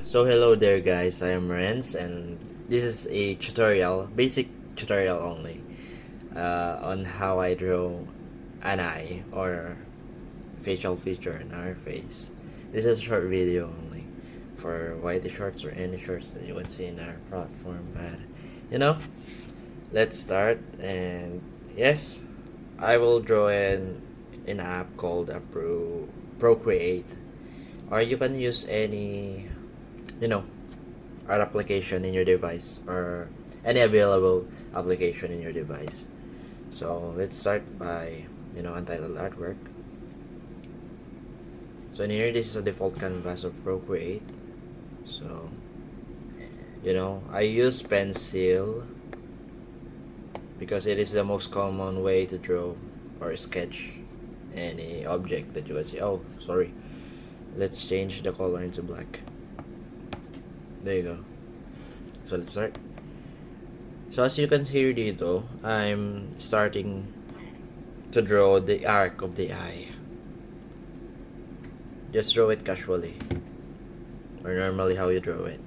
So hello there guys, I am Renz and this is a tutorial, basic tutorial only, on how I draw an eye or facial feature in our face. This is a short video only for white shorts or any shorts that you would see in our platform, but you know, let's start. And yes, I will draw in an app called Procreate, or you can use any, you know, art application in your device or any available application in your device. So let's start by, untitled artwork. So in here, this is a default canvas of Procreate. So I use pencil because it is the most common way to draw or sketch any object that you would see. Oh, sorry, let's change the color into black. There you go. So let's start. So as you can see dito, I'm starting to draw the arc of the eye. Just draw it casually, or normally how you draw it.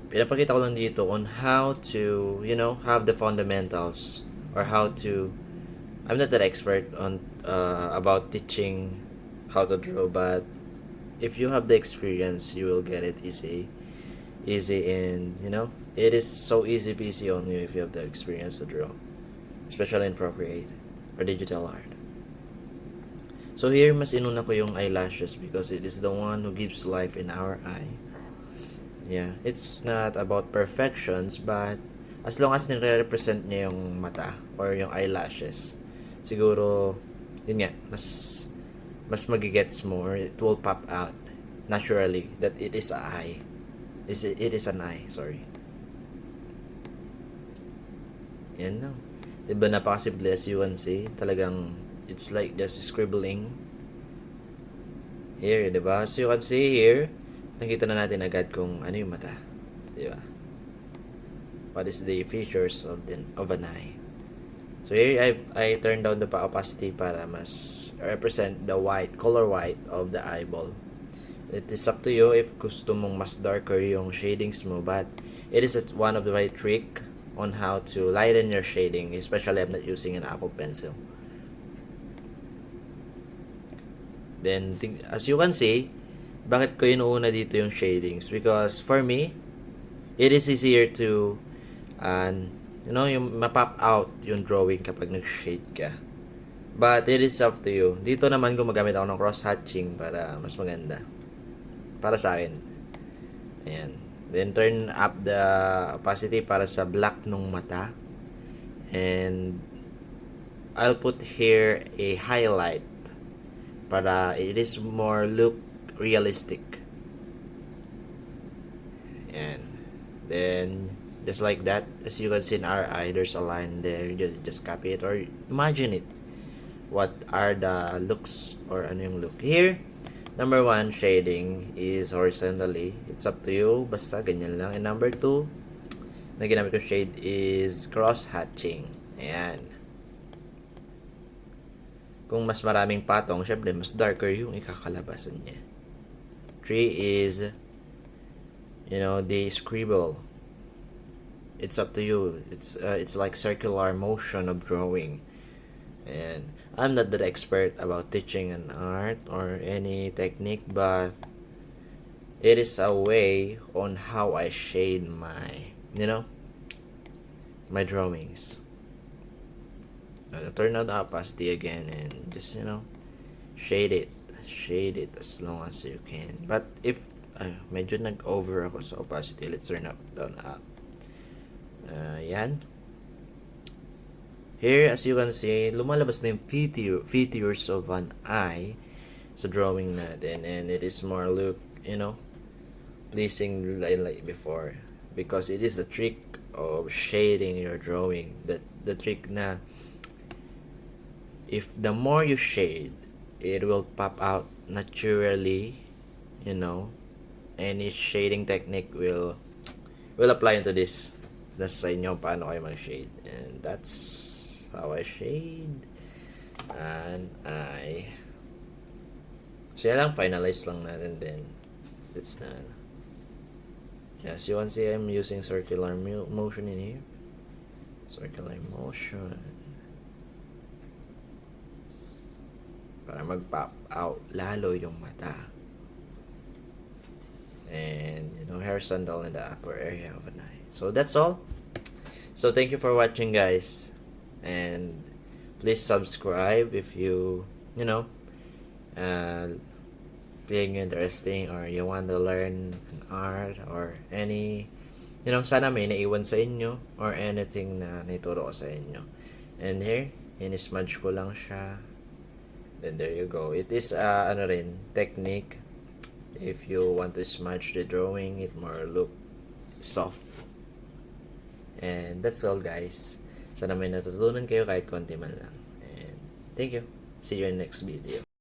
Pinapakita ko lang dito on how to, have the fundamentals, or how to, I'm not that expert on about teaching how to draw, but if you have the experience, you will get it easy, and it is so easy peasy on you if you have the experience to draw, especially in Procreate or digital art. So here, mas inuna ko yung eyelashes because it is the one who gives life in our eye. Yeah, it's not about perfections, but as long as nire-represent niya yung mata or yung eyelashes, siguro, yun nga, mas magigets mo, or it will pop out naturally that it is an eye. It is an eye, sorry. Yan lang. Diba, napakasimple as you can see. Talagang, it's like just scribbling. Here, diba? As you can see here, nakita na natin agad kung ano yung mata. Diba? What is the features of an eye. So here, I turned down the opacity para mas represent the color white of the eyeball. It is up to you if gusto mong mas darker yung shadings mo, but it is one of the right trick on how to lighten your shading, especially I'm not using an Apple Pencil. Then, as you can see, bakit ko inuuna dito yung shadings? Because for me, it is easier to, yung mapop out yung drawing kapag nag-shade ka. But it is up to you. Dito naman gumagamit ako ng cross-hatching para mas maganda. Para sa akin. Ayan. Then turn up the opacity para sa black nung mata. And I'll put here a highlight para it is more look realistic. And then just like that, as you can see in our eye, there's a line there. Just copy it or imagine it. What are the looks or ano yung look here? Number 1, shading is horizontally. It's up to you. Basta ganyan lang. And number 2, na ginamit ko shade is cross-hatching. Ayan. Kung mas maraming patong, syempre mas darker yung ikakalabasan niya. 3 is, the scribble. It's up to you. It's like circular motion of drawing. And I'm not that expert about teaching an art or any technique, but it is a way on how I shade my drawings. Turn on the opacity again and just shade it as long as you can. But if medyo nag-over ako sa opacity, let's turn up, down, up. Yan. Here, as you can see, lumalabas na yung features of an eye sa drawing natin, and it is more look, pleasing like before, because it is the trick of shading your drawing. The trick na if the more you shade, it will pop out naturally. Any shading technique will apply into this. Nasa inyo paano kayo mag-shade, and that's how I shade an eye. So yan lang, finalize lang natin then it's na. Yeah, so you want to see I'm using circular motion in here. Circular motion. Para mag-pop out lalo yung mata. And, hair sandal in the upper area of an eye. So that's all. So thank you for watching, guys. And please subscribe if you know, being interesting or you want to learn an art or any, sana may naiwan sa inyo or anything na naituro ko sa inyo. And here, in-smudge ko lang siya. Then there you go. It is technique. If you want to smudge the drawing, it more look soft. And that's all, guys. Sana may natutunan kayo kahit konti man lang. And thank you. See you in next video.